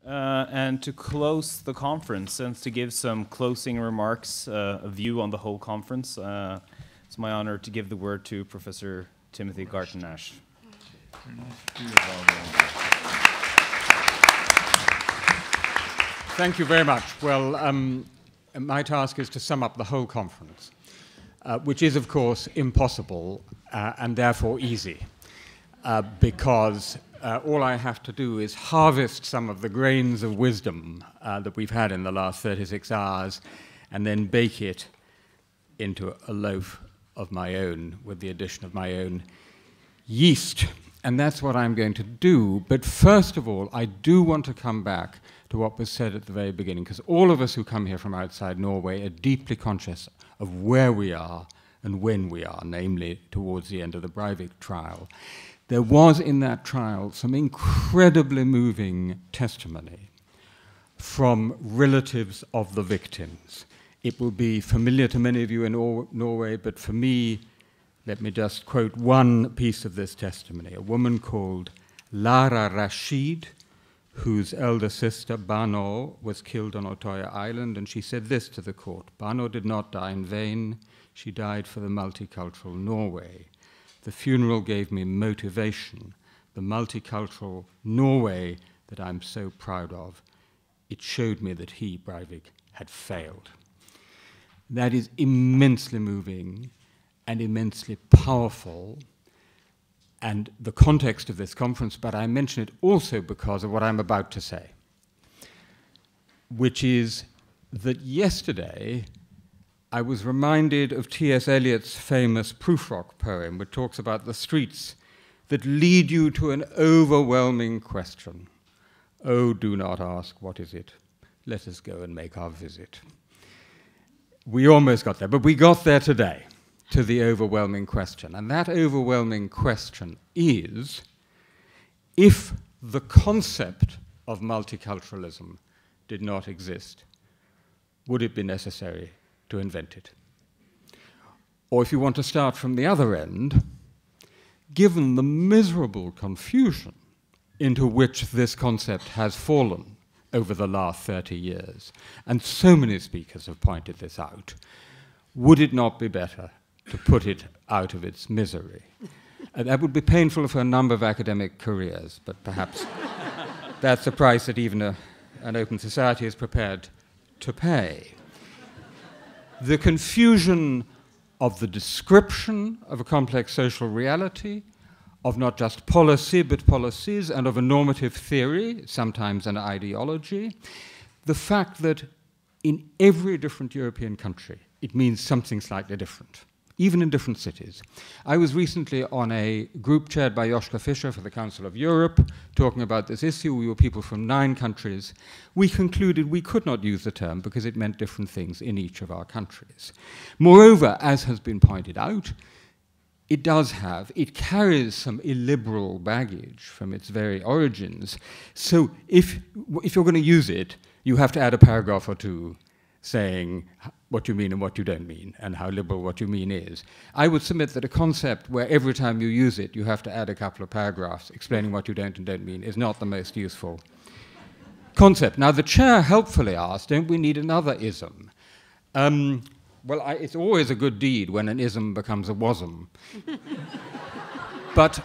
And to close the conference and to give some closing remarks, a view on the whole conference, it's my honor to give the word to Professor Timothy Garton-Nash. Thank you very much. Well, my task is to sum up the whole conference, which is, of course, impossible and therefore easy, because all I have to do is harvest some of the grains of wisdom that we've had in the last 36 hours and then bake it into a loaf of my own with the addition of my own yeast. And that's what I'm going to do. But first of all, I do want to come back to what was said at the very beginning, because all of us who come here from outside Norway are deeply conscious of where we are and when we are, namely towards the end of the Breivik trial. There was in that trial some incredibly moving testimony from relatives of the victims. It will be familiar to many of you in Norway, but for me, let me just quote one piece of this testimony. A woman called Lara Rashid, whose elder sister, Bano, was killed on Otoya Island, and she said this to the court: "Bano did not die in vain. She died for the multicultural Norway. The funeral gave me motivation, the multicultural Norway that I'm so proud of. It showed me that he, Breivik, had failed." That is immensely moving and immensely powerful, and the context of this conference, but I mention it also because of what I'm about to say, which is that yesterday I was reminded of T.S. Eliot's famous Prufrock poem, which talks about the streets that lead you to an overwhelming question. Oh, do not ask, what is it? Let us go and make our visit. We almost got there, but we got there today, to the overwhelming question. And that overwhelming question is, if the concept of multiculturalism did not exist, would it be necessary to invent it? Or if you want to start from the other end, given the miserable confusion into which this concept has fallen over the last 30 years, and so many speakers have pointed this out, would it not be better to put it out of its misery? That would be painful for a number of academic careers, but perhaps that's the price that even an open society is prepared to pay. The confusion of the description of a complex social reality, of not just policy but policies, and of a normative theory, sometimes an ideology. The fact that in every different European country it means something slightly different, even in different cities. I was recently on a group chaired by Joschka Fischer for the Council of Europe, talking about this issue. We were people from 9 countries. We concluded we could not use the term because it meant different things in each of our countries. Moreover, as has been pointed out, it carries some illiberal baggage from its very origins. So if you're going to use it, you have to add a paragraph or two saying what you mean and what you don't mean, and how liberal what you mean is. I would submit that a concept where every time you use it, you have to add a couple of paragraphs explaining what you don't and don't mean is not the most useful concept. Now, the chair helpfully asked, don't we need another ism? Well, it's always a good deed when an ism becomes a wasm. But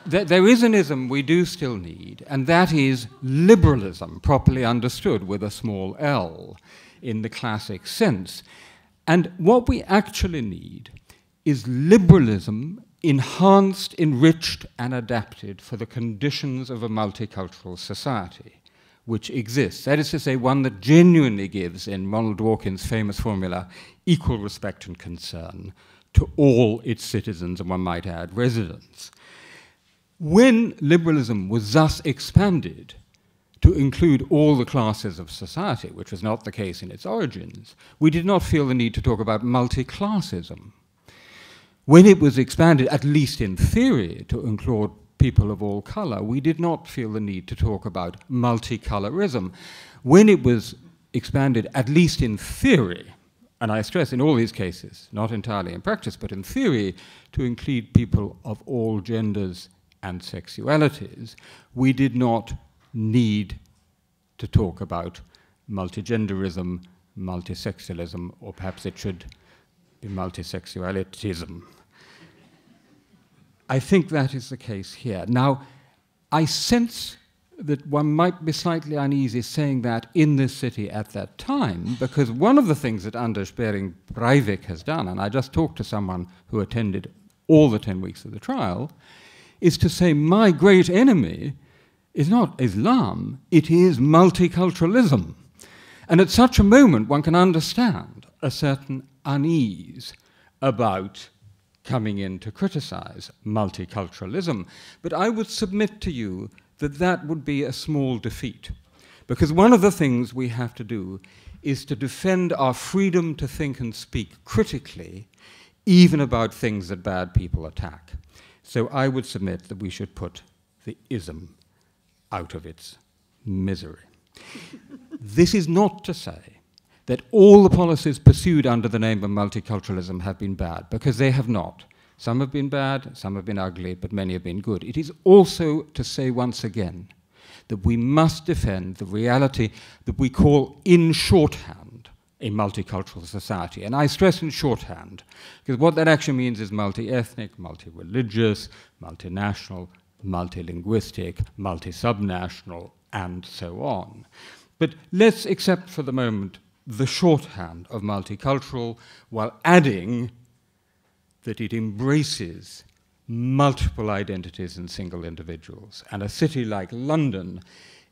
there is an ism we do still need, and that is liberalism, properly understood with a small l, in the classic sense. And what we actually need is liberalism enhanced, enriched, and adapted for the conditions of a multicultural society which exists. That is to say, one that genuinely gives, in Ronald Dworkin's famous formula, equal respect and concern to all its citizens, and one might add, residents. When liberalism was thus expanded to include all the classes of society, which was not the case in its origins, we did not feel the need to talk about multiclassism. When it was expanded, at least in theory, to include people of all color, we did not feel the need to talk about multicolorism. When it was expanded, at least in theory, and I stress in all these cases, not entirely in practice, but in theory, to include people of all genders and sexualities, we did not need to talk about multigenderism, multisexualism, or perhaps it should be multisexualitism. I think that is the case here. Now, I sense that one might be slightly uneasy saying that in this city at that time, because one of the things that Anders Behring Breivik has done, and I just talked to someone who attended all the 10 weeks of the trial, is to say my great enemy is not Islam, it is multiculturalism. And at such a moment, one can understand a certain unease about coming in to criticize multiculturalism. But I would submit to you that that would be a small defeat. Because one of the things we have to do is to defend our freedom to think and speak critically, even about things that bad people attack. So I would submit that we should put the ism out of its misery. This is not to say that all the policies pursued under the name of multiculturalism have been bad, because they have not. Some have been bad, some have been ugly, but many have been good. It is also to say once again that we must defend the reality that we call in shorthand a multicultural society. And I stress in shorthand, because what that actually means is multi-ethnic, multi-religious, multinational, multilinguistic, multi-subnational, and so on. But let's accept for the moment the shorthand of multicultural, while adding that it embraces multiple identities in single individuals. And a city like London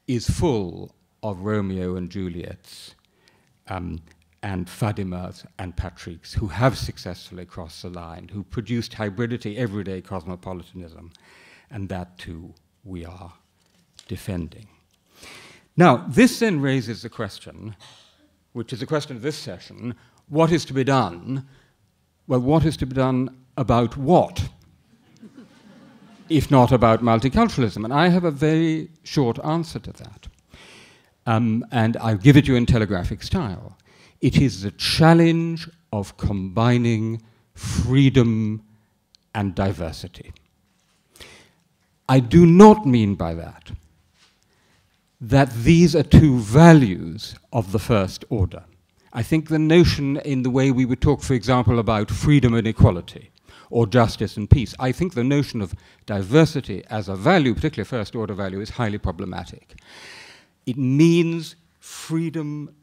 is full of Romeo and Juliets, and Fatimas and Patricks who have successfully crossed the line, who produced hybridity, everyday cosmopolitanism, and that too we are defending. Now, this then raises the question, which is the question of this session, what is to be done? Well, what is to be done about what, if not about multiculturalism? And I have a very short answer to that. And I'll give it you in telegraphic style. It is the challenge of combining freedom and diversity. I do not mean by that that these are two values of the first order. I think the notion in the way we would talk, for example, about freedom and equality, or justice and peace, I think the notion of diversity as a value, particularly a first order value, is highly problematic. It means freedom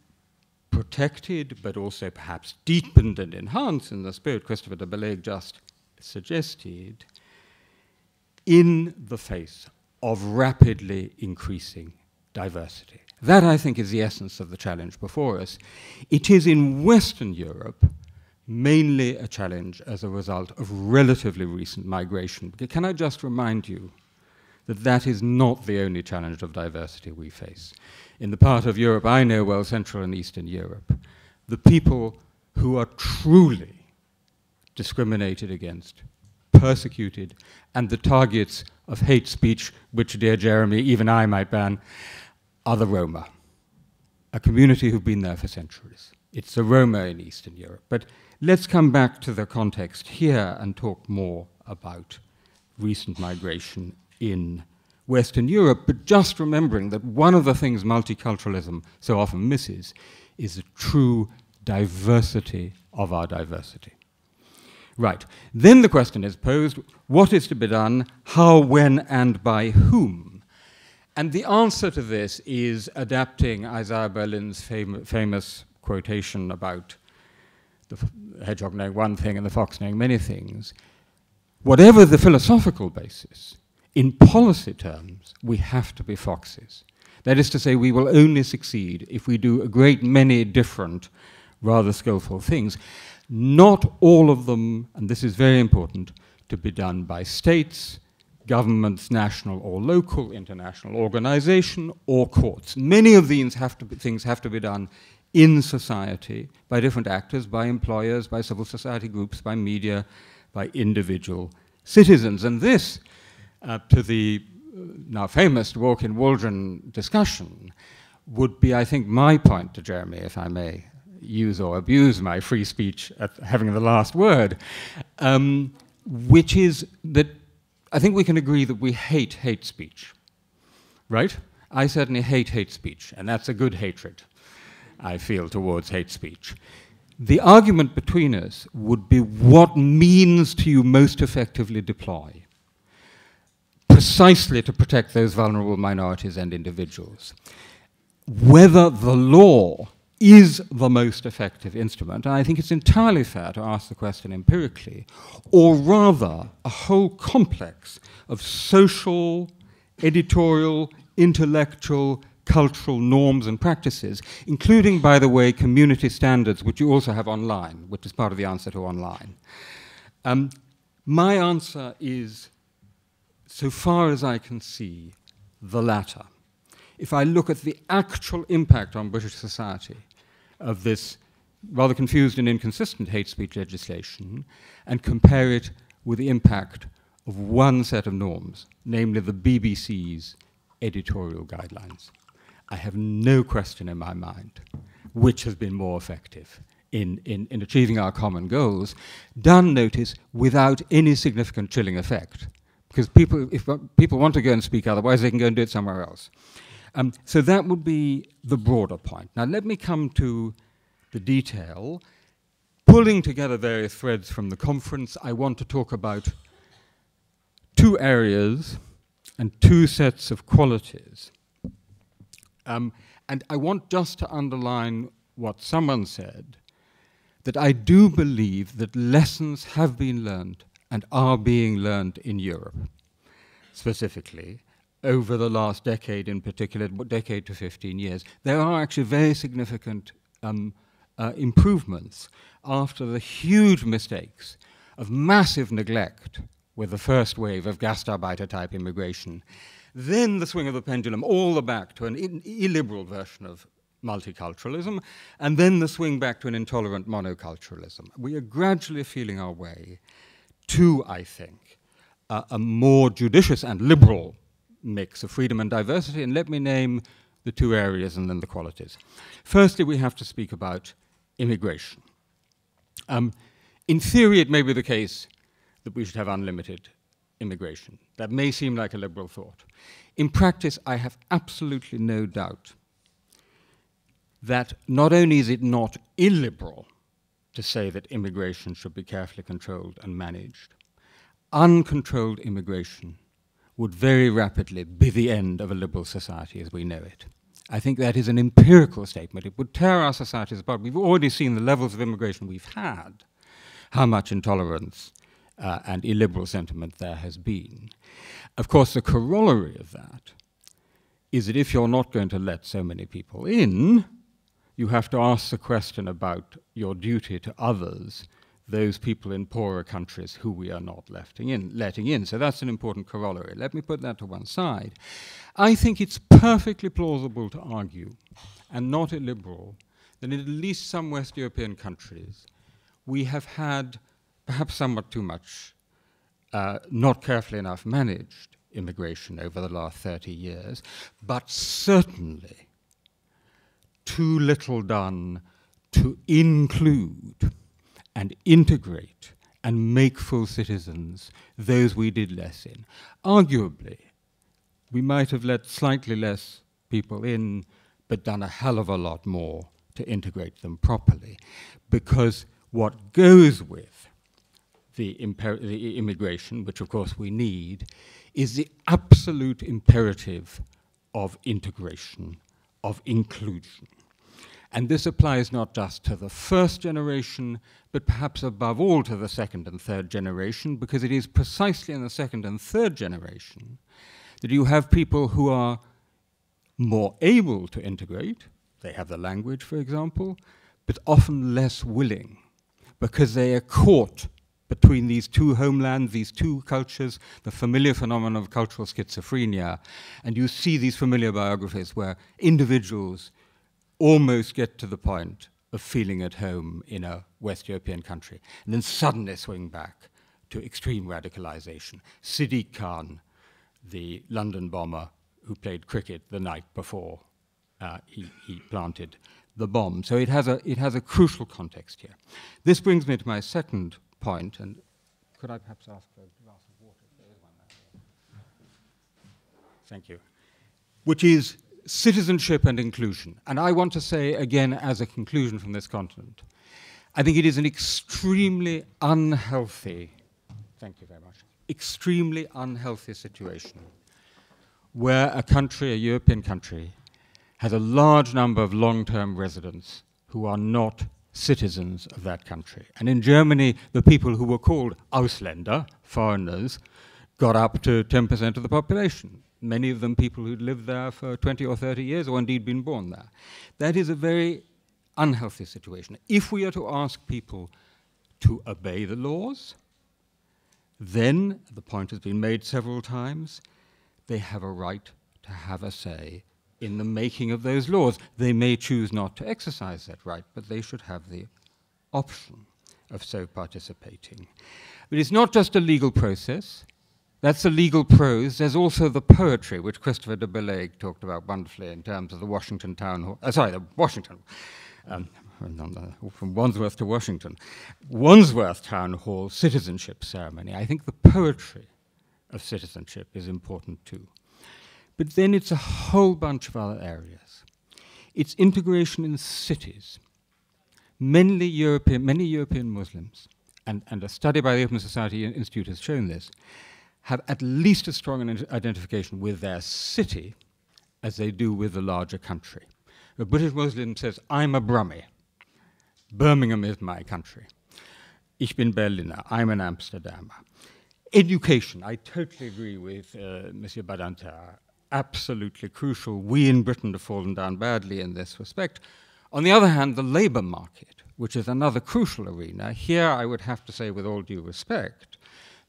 protected, but also perhaps deepened and enhanced in the spirit Christopher de Beleg just suggested, in the face of rapidly increasing diversity. That, I think, is the essence of the challenge before us. It is in Western Europe mainly a challenge as a result of relatively recent migration. Can I just remind you that that is not the only challenge of diversity we face? In the part of Europe I know well, Central and Eastern Europe, the people who are truly discriminated against, persecuted, and the targets of hate speech, which, dear Jeremy, even I might ban, are the Roma, a community who've been there for centuries. It's the Roma in Eastern Europe. But let's come back to the context here and talk more about recent migration in Western Europe, but just remembering that one of the things multiculturalism so often misses is the true diversity of our diversity. Right, then the question is posed, what is to be done, how, when, and by whom? And the answer to this is adapting Isaiah Berlin's famous quotation about the hedgehog knowing one thing and the fox knowing many things. Whatever the philosophical basis, in policy terms, we have to be foxes. That is to say, we will only succeed if we do a great many different, rather skillful things. Not all of them, and this is very important, to be done by states, governments, national or local, international organization, or courts. Many of these things have to be done in society by different actors, by employers, by civil society groups, by media, by individual citizens. And this, to the now famous Dworkin Waldron discussion, would be, I think, my point to Jeremy, if I may use or abuse my free speech at having the last word, which is that I think we can agree that we hate hate speech, right? I certainly hate hate speech, and that's a good hatred, I feel, towards hate speech. The argument between us would be what means do you most effectively deploy, precisely to protect those vulnerable minorities and individuals. Whether the law is the most effective instrument, and I think it's entirely fair to ask the question empirically, or rather a whole complex of social, editorial, intellectual, cultural norms and practices, including, by the way, community standards, which you also have online, which is part of the answer to online. My answer is, so far as I can see, the latter. If I look at the actual impact on British society of this rather confused and inconsistent hate speech legislation and compare it with the impact of one set of norms, namely the BBC's editorial guidelines, I have no question in my mind which has been more effective in achieving our common goals, done, notice, without any significant chilling effect. Because if people want to go and speak otherwise, they can go and do it somewhere else. So that would be the broader point. Now let me come to the detail. Pulling together various threads from the conference, I want to talk about two areas and two sets of qualities. And I want just to underline what someone said, that I do believe that lessons have been learned and are being learned in Europe, specifically, over the last decade in particular, decade to 15 years. There are actually very significant improvements after the huge mistakes of massive neglect with the first wave of Gastarbeiter-type immigration, then the swing of the pendulum all the back to an illiberal version of multiculturalism, and then the swing back to an intolerant monoculturalism. We are gradually feeling our way to, I think, a more judicious and liberal mix of freedom and diversity, and let me name the two areas and then the qualities. Firstly, we have to speak about immigration. In theory, it may be the case that we should have unlimited immigration. That may seem like a liberal thought. In practice, I have absolutely no doubt that not only is it not illiberal to say that immigration should be carefully controlled and managed, uncontrolled immigration would very rapidly be the end of a liberal society as we know it. I think that is an empirical statement. It would tear our societies apart. We've already seen the levels of immigration we've had, how much intolerance and illiberal sentiment there has been. Of course, the corollary of that is that if you're not going to let so many people in, you have to ask the question about your duty to others, those people in poorer countries who we are not letting in. So that's an important corollary. Let me put that to one side. I think it's perfectly plausible to argue, and not illiberal, that in at least some West European countries, we have had perhaps somewhat too much, not carefully enough managed immigration over the last 30 years, but certainly too little done to include and integrate and make full citizens those we did less in. Arguably, we might have let slightly less people in, but done a hell of a lot more to integrate them properly, because what goes with the immigration, which of course we need, is the absolute imperative of integration, of inclusion. And this applies not just to the first generation, but perhaps above all to the second and third generation, because it is precisely in the second and third generation that you have people who are more able to integrate. They have the language, for example, but often less willing, because they are caught between these two homelands, these two cultures, the familiar phenomenon of cultural schizophrenia. And you see these familiar biographies where individuals almost get to the point of feeling at home in a West European country, and then suddenly swing back to extreme radicalization. Siddiq Khan, the London bomber who played cricket the night before he planted the bomb. So it has a crucial context here. This brings me to my second point, and could I perhaps ask for a glass of water? There is one there. Thank you. Which is citizenship and inclusion. And I want to say again, as a conclusion from this continent, I think it is an extremely unhealthy, thank you very much, extremely unhealthy situation where a country, a European country, has a large number of long-term residents who are not citizens of that country. And in Germany, the people who were called Ausländer, foreigners, got up to 10% of the population. Many of them people who'd lived there for 20 or 30 years or indeed been born there. That is a very unhealthy situation. If we are to ask people to obey the laws, then, the point has been made several times, they have a right to have a say in the making of those laws. They may choose not to exercise that right, but they should have the option of so participating. But it's not just a legal process. That's the legal prose. There's also the poetry, which Christopher de Bellaigue talked about wonderfully in terms of the Washington Town Hall. From Wandsworth to Washington. Wandsworth Town Hall citizenship ceremony. I think the poetry of citizenship is important too. But then it's a whole bunch of other areas. It's integration in cities. Many European Muslims, and a study by the Open Society Institute has shown this, have at least as strong an identification with their city as they do with the larger country. A British Muslim says, I'm a Brummie. Birmingham is my country. Ich bin Berliner. I'm an Amsterdamer. Education. I totally agree with Monsieur Badinter. Absolutely crucial. We in Britain have fallen down badly in this respect. On the other hand, the labour market, which is another crucial arena. Here I would have to say, with all due respect,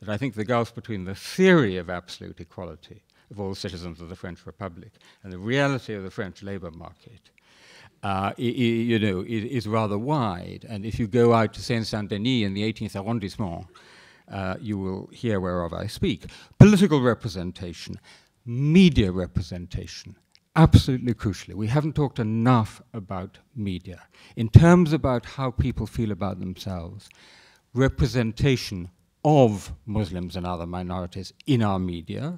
that I think the gulf between the theory of absolute equality of all citizens of the French Republic and the reality of the French labour market is rather wide. And if you go out to Seine-Saint-Denis in the 18th arrondissement, you will hear whereof I speak. Political representation, media representation, absolutely crucially. We haven't talked enough about media. In terms about how people feel about themselves, representation of Muslims and other minorities in our media,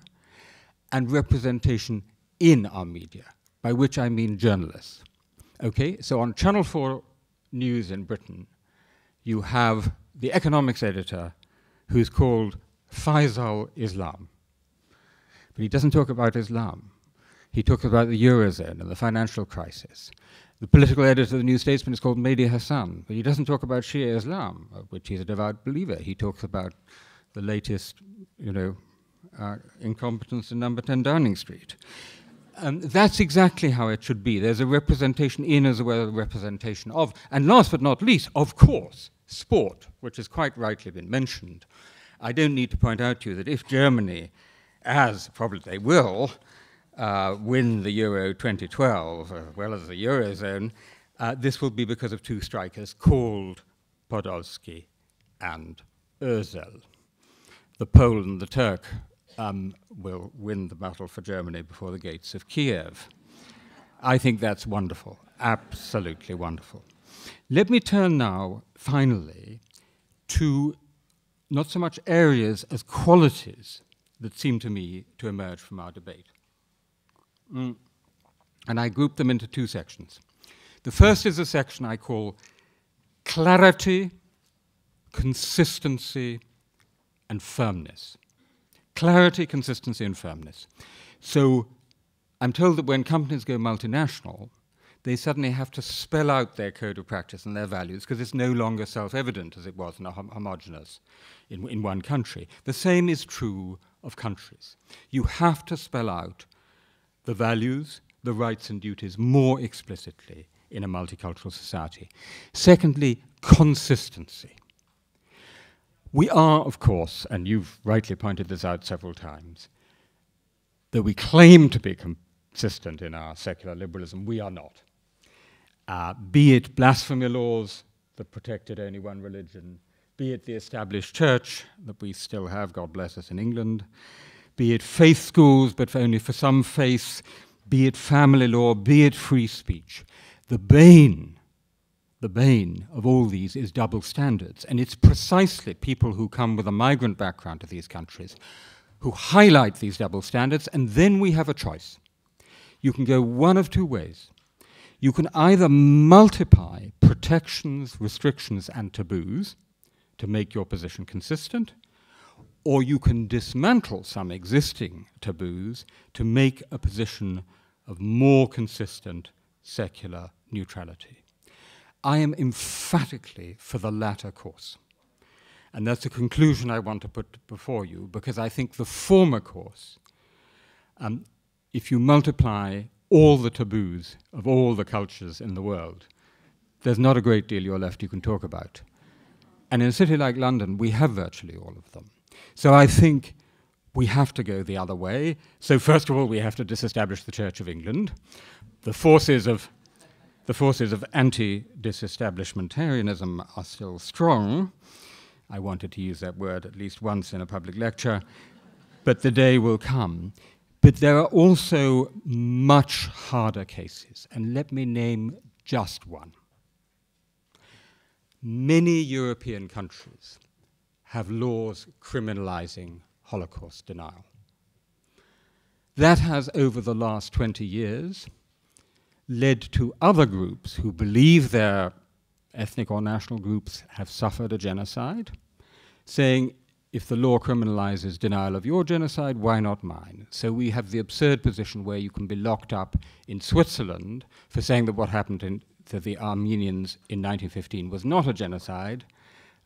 and representation in our media, by which I mean journalists. Okay, so on Channel 4 News in Britain, you have the economics editor who's called Faisal Islam. But he doesn't talk about Islam. He talks about the Eurozone and the financial crisis. The political editor of the New Statesman is called Mehdi Hassan, but he doesn't talk about Shia Islam, of which he's a devout believer. He talks about the latest, incompetence in number 10 Downing Street. That's exactly how it should be. There's a representation in as well as a representation of. And last but not least, of course, sport, which has quite rightly been mentioned. I don't need to point out to you that if Germany, as probably they will, win the Euro 2012, as well as the Eurozone, this will be because of two strikers called Podolski and Özil. The Pole and the Turk will win the battle for Germany before the gates of Kiev. I think that's wonderful, absolutely wonderful. Let me turn now, finally, to not so much areas as qualities that seem to me to emerge from our debate. And I group them into two sections. The first is a section I call clarity, consistency, and firmness. Clarity, consistency, and firmness. So I'm told that when companies go multinational, they suddenly have to spell out their code of practice and their values because it's no longer self-evident as it was in a homogeneous in one country. The same is true of countries. You have to spell out the values, the rights and duties more explicitly in a multicultural society. Secondly, consistency. We are, of course, and you've rightly pointed this out several times, though we claim to be consistent in our secular liberalism, we are not. Be it blasphemy laws that protected only one religion, be it the established church that we still have, God bless us, in England, be it faith schools, but only for some faiths, be it family law, be it free speech. The bane of all these is double standards, and it's precisely people who come with a migrant background to these countries who highlight these double standards, and then we have a choice. you can go one of two ways. You can either multiply protections, restrictions, and taboos to make your position consistent, or you can dismantle some existing taboos to make a position of more consistent secular neutrality. I am emphatically for the latter course. And that's a conclusion I want to put before you, because I think the former course, if you multiply all the taboos of all the cultures in the world, there's not a great deal you're left you can talk about. And in a city like London, we have virtually all of them. So I think we have to go the other way. So first of all, we have to disestablish the Church of England. The forces of anti-disestablishmentarianism are still strong. I wanted to use that word at least once in a public lecture, but the day will come. But there are also much harder cases, and let me name just one. Many European countries have laws criminalizing Holocaust denial. That has, over the last 20 years, led to other groups who believe their ethnic or national groups have suffered a genocide, saying, if the law criminalizes denial of your genocide, why not mine? So we have the absurd position where you can be locked up in Switzerland for saying that what happened to the Armenians in 1915 was not a genocide,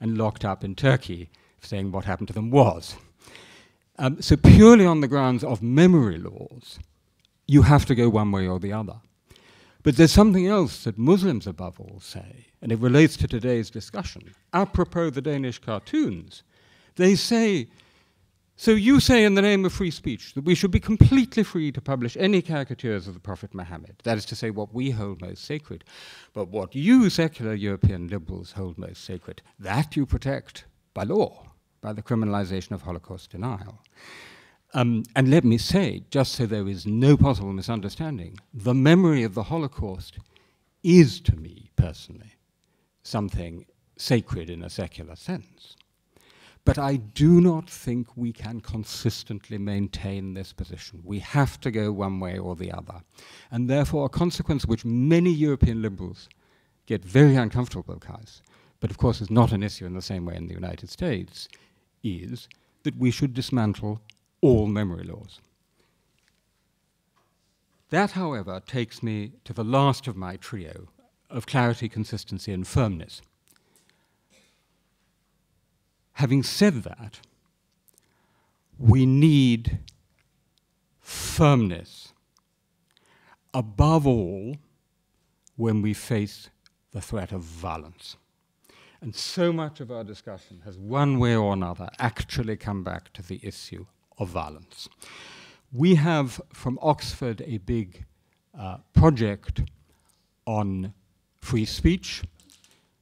and locked up in Turkey for saying what happened to them was. So purely on the grounds of memory laws, you have to go one way or the other. But there's something else that Muslims above all say, and it relates to today's discussion. Apropos the Danish cartoons, they say, so you say in the name of free speech that we should be completely free to publish any caricatures of the Prophet Muhammad, that is to say what we hold most sacred. But what you secular European liberals hold most sacred, that you protect by law, by the criminalization of Holocaust denial. And let me say, just so there is no possible misunderstanding, the memory of the Holocaust is, to me personally, something sacred in a secular sense. But I do not think we can consistently maintain this position. We have to go one way or the other. And therefore, a consequence which many European liberals get very uncomfortable with, but of course is not an issue in the same way in the United States, is that we should dismantle all memory laws. That, however, takes me to the last of my trio of clarity, consistency, and firmness. Having said that, we need firmness, above all, when we face the threat of violence. And so much of our discussion has, one way or another, actually come back to the issue of violence. We have, from Oxford, a big project on free speech.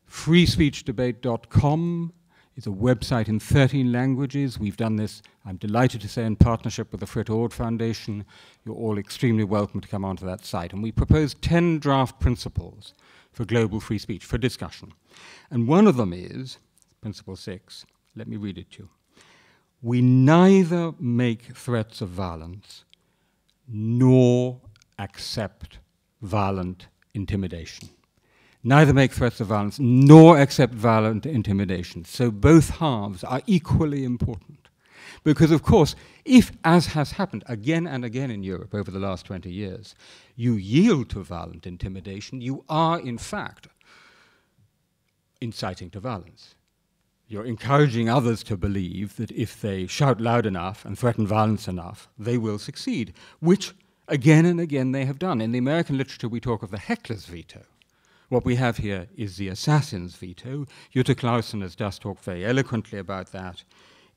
freespeechdebate.com is a website in 13 languages. We've done this, I'm delighted to say, in partnership with the Fritt Ord Foundation. You're all extremely welcome to come onto that site. And we propose 10 draft principles for global free speech, for discussion. And one of them is, Principle 6, let me read it to you. We neither make threats of violence nor accept violent intimidation. Neither make threats of violence nor accept violent intimidation. So both halves are equally important. Because, of course, if, as has happened again and again in Europe over the last 20 years, you yield to violent intimidation, you are, in fact, inciting to violence. You're encouraging others to believe that if they shout loud enough and threaten violence enough, they will succeed, which again and again they have done. In the American literature, we talk of the heckler's veto. What we have here is the assassin's veto. Jutta Clausen has just talked very eloquently about that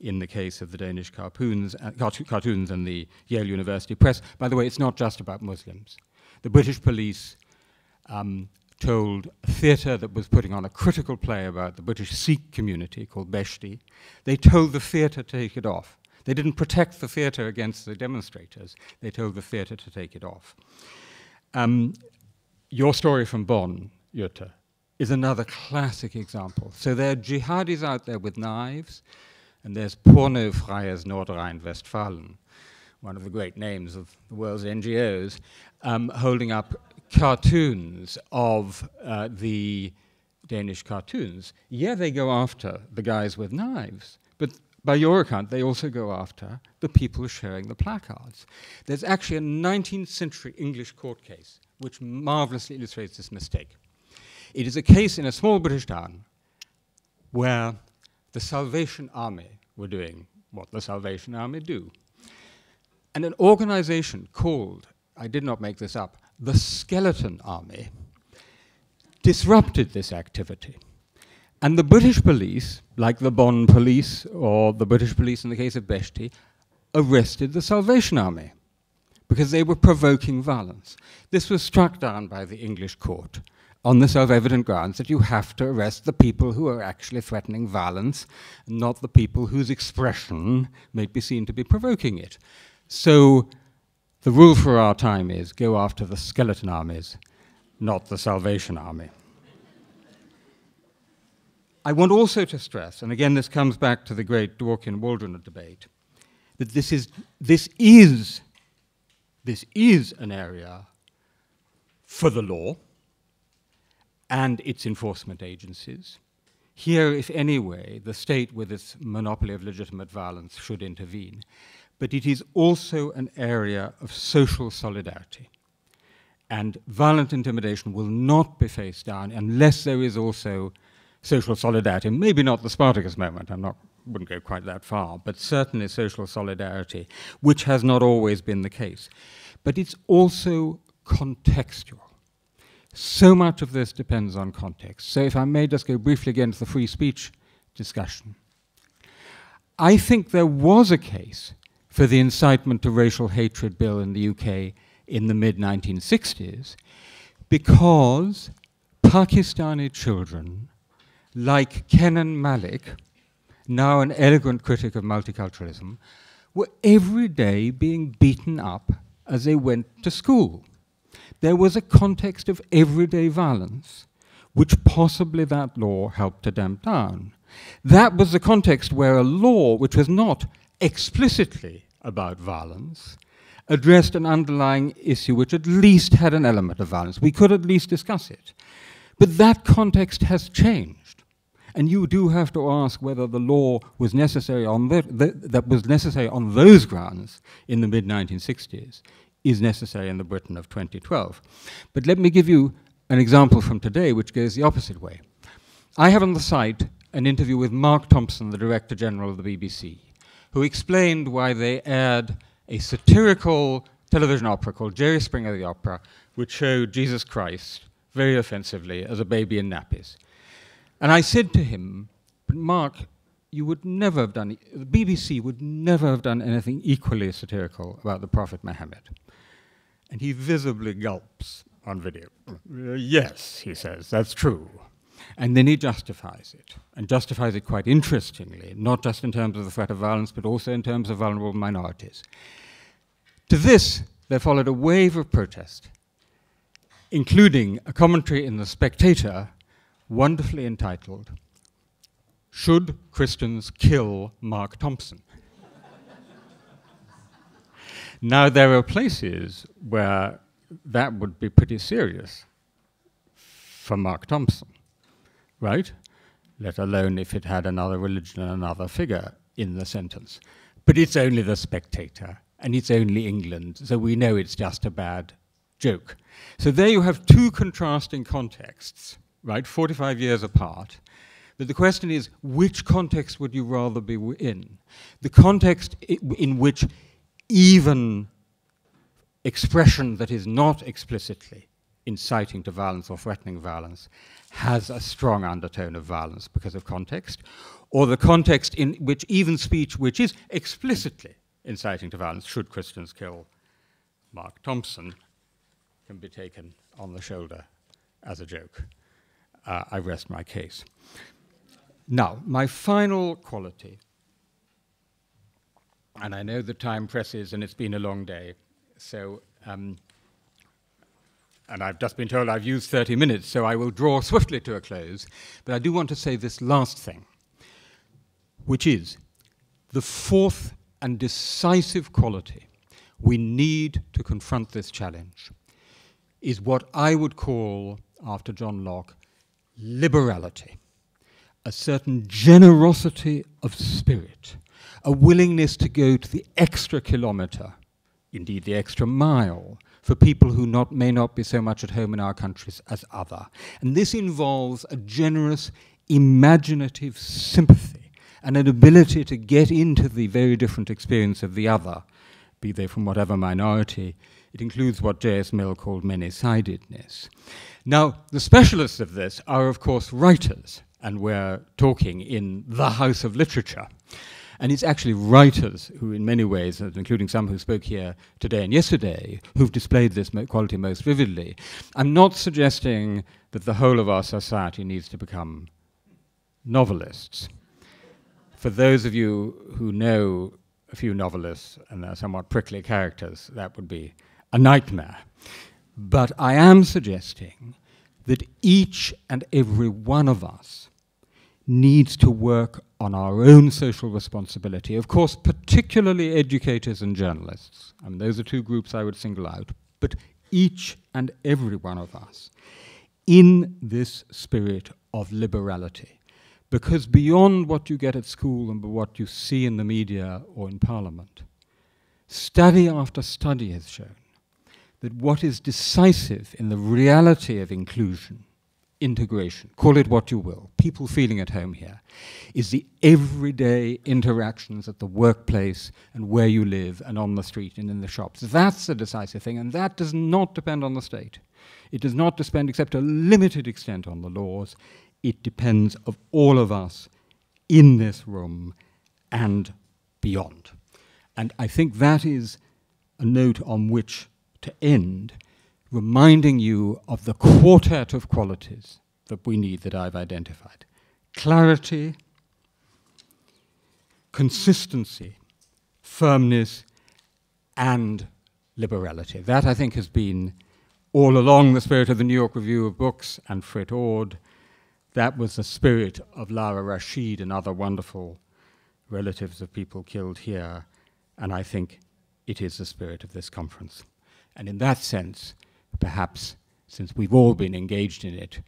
in the case of the Danish cartoons and the Yale University Press. By the way, it's not just about Muslims. The British police told a theatre that was putting on a critical play about the British Sikh community called Beshti, they told the theatre to take it off. They didn't protect the theatre against the demonstrators. They told the theatre to take it off. Your story from Bonn, Jutta, is another classic example. So there are jihadis out there with knives, and there's pornofreies Nordrhein-Westfalen, one of the great names of the world's NGOs, holding up cartoons of the Danish cartoons. Yeah, they go after the guys with knives, but by your account, they also go after the people sharing the placards. There's actually a 19th century English court case which marvelously illustrates this mistake. It is a case in a small British town where the Salvation Army were doing what the Salvation Army do. And an organization called, I did not make this up, the Skeleton Army disrupted this activity. And the British police, like the Bonn police or the British police in the case of Beshti, arrested the Salvation Army because they were provoking violence. This was struck down by the English court on the self-evident grounds that you have to arrest the people who are actually threatening violence, not the people whose expression may be seen to be provoking it. So the rule for our time is go after the skeleton armies, not the Salvation Army. I want also to stress, and again this comes back to the great Dworkin-Waldron debate, that this is an area for the law and its enforcement agencies. Here, if anyway, the state with its monopoly of legitimate violence should intervene. But it is also an area of social solidarity. And violent intimidation will not be faced down unless there is also social solidarity. Maybe not the Spartacus moment, wouldn't go quite that far, but certainly social solidarity, which has not always been the case. But it's also contextual. So much of this depends on context. So if I may just go briefly again to the free speech discussion. I think there was a case for the incitement to racial hatred bill in the UK in the mid-1960s because Pakistani children, like Kenan Malik, now an eloquent critic of multiculturalism, were every day being beaten up as they went to school. There was a context of everyday violence, which possibly that law helped to damp down. That was the context where a law, which was not explicitly about violence, addressed an underlying issue which at least had an element of violence. We could at least discuss it. But that context has changed. And you do have to ask whether the law was necessary on that was necessary on those grounds in the mid-1960s is necessary in the Britain of 2012. But let me give you an example from today which goes the opposite way. I have on the site an interview with Mark Thompson, the Director General of the BBC, who explained why they aired a satirical television opera called Jerry Springer the Opera, which showed Jesus Christ very offensively as a baby in nappies. And I said to him, but Mark, you would never have done, the BBC would never have done anything equally satirical about the Prophet Muhammad. And he visibly gulps on video. Yes, he says, that's true. And then he justifies it, and justifies it quite interestingly, not just in terms of the threat of violence, but also in terms of vulnerable minorities. To this, there followed a wave of protest, including a commentary in The Spectator, wonderfully entitled, "Should Christians Kill Mark Thompson?" Now, there are places where that would be pretty serious for Mark Thompson, right? Let alone if it had another religion and another figure in the sentence. But it's only The Spectator, and it's only England, so we know it's just a bad joke. So there you have two contrasting contexts, right, 45 years apart. But the question is, which context would you rather be in? The context in which even expression that is not explicitly inciting to violence or threatening violence has a strong undertone of violence because of context, or the context in which even speech which is explicitly inciting to violence, should Christians kill Mark Thompson, can be taken on the shoulder as a joke. I rest my case. Now, my final quality, and I know the time presses and it's been a long day, so, and I've just been told I've used 30 minutes, so I will draw swiftly to a close, but I do want to say this last thing, which is the fourth and decisive quality we need to confront this challenge is what I would call, after John Locke, liberality, a certain generosity of spirit, a willingness to go to the extra kilometre, indeed the extra mile, for people who may not be so much at home in our countries as other. And this involves a generous, imaginative sympathy and an ability to get into the very different experience of the other, be they from whatever minority. It includes what J.S. Mill called many-sidedness. Now, the specialists of this are, of course, writers, and we're talking in the House of Literature. And it's actually writers who, in many ways, including some who spoke here today and yesterday, who've displayed this quality most vividly. I'm not suggesting that the whole of our society needs to become novelists. For those of you who know a few novelists and they're somewhat prickly characters, that would be a nightmare. But I am suggesting that each and every one of us needs to work on our own social responsibility. Of course, particularly educators and journalists. I mean, those are two groups I would single out. But each and every one of us in this spirit of liberality. Because beyond what you get at school and what you see in the media or in Parliament, study after study has shown that what is decisive in the reality of inclusion, integration, call it what you will, people feeling at home here, is the everyday interactions at the workplace and where you live and on the street and in the shops. That's the decisive thing, and that does not depend on the state. It does not depend, except to a limited extent, on the laws. It depends of all of us in this room and beyond. And I think that is a note on which to end, reminding you of the quartet of qualities that we need, that I've identified. Clarity, consistency, firmness, and liberality. That, I think, has been all along the spirit of the New York Review of Books and Fritt Ord. That was the spirit of Lara Rashid and other wonderful relatives of people killed here, and I think it is the spirit of this conference. And in that sense, perhaps, since we've all been engaged in it,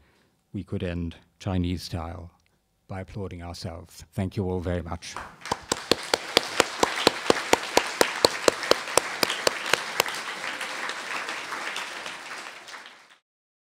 we could end Chinese style by applauding ourselves. Thank you all very much.